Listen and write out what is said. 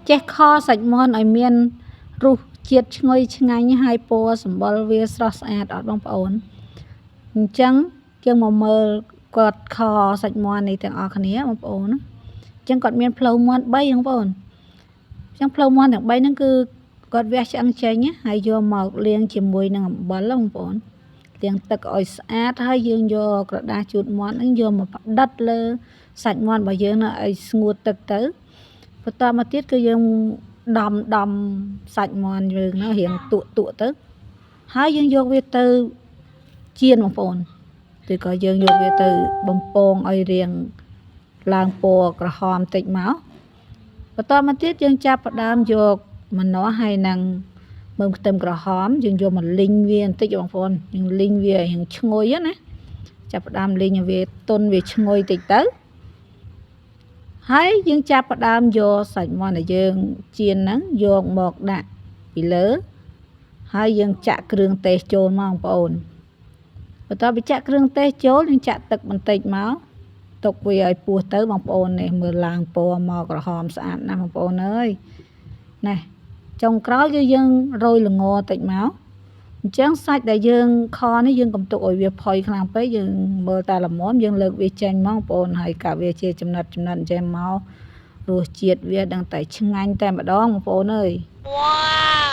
ចេះខសាច់មាន់ឲ្យមានរសជាតិឈ្ងុយឆ្ងាញ់ហើយពណ៌សម្បុរវាស្រស់ស្អាតអត់បងប្អូនអញ្ចឹងយើងមកមើលគាត់ខសាច់មាន់នេះទាំងអស់គ្នាបងប្អូនណាអញ្ចឹងគាត់មានភ្លៅមាន់3បងប្អូនអញ្ចឹងភ្លៅមាន់ទាំង3ហ្នឹងគឺគាត់វះឆ្អឹងចេញហើយយកមកលាងជាមួយនឹងអំបិលបងប្អូនលាងទឹកឲ្យស្អាតហើយយើងយកក្រដាសជូតមាន់ហ្នឹងយកមកផ្ដិតលើសាច់មាន់របស់យើងឲ្យស្ងួតទឹកទៅបន្តមកទៀតគឺយើងដំសាច់មាន់យើងហ្នឹងរៀងទក់ទៅហើយយើងយកវាទៅចៀនបងប្អូនឬក៏យើងយកវាទៅបំពងឲ្យរៀងឡើងពណ៌ក្រហមតិចមកបន្តមកទៀតយើងចាប់ផ្ដើមយកម្នាស់ហើយនឹងមើមខ្ទឹមក្រហមយើងយកមកលីងវាបន្តិចបងប្អូនយើងលីងវារៀងឈ្ងុយណាចាប់ផ្ដើមលីងឲ្យវាទន់វាឈ្ងុយតិចទៅហើយយើងចាប់ផ្ដើមយកសាច់មាន់ដែលយើងចៀនហ្នឹងយកមកដាក់ពីលើហើយយើងចាក់គ្រឿងទេសចូលមកបងប្អូនបន្ទាប់ពីចាក់គ្រឿងទេសចូលយើងចាក់ទឹកបន្តិចមកទុកវាឲ្យពុះទៅបងប្អូននេះមើលឡើងពណ៌មកក្រហមស្អាតណាស់បងប្អូនអើយណែចុងក្រោយគឺយើងរោយល្ងតិចមកអញ្ចឹងសាច់ដែលយើងខនេះយើងកុំទុកឲ្យវាផុយខ្លាំងពេកយើងមើលតែល្មមយើងលើកវាចេញមកបងប្អូនហើយកាត់វាជាចំណិតអញ្ចឹងមករសជាតិវាដឹងតែឆ្ងាញ់តែម្ដងបងប្អូនអើយវ៉ាវ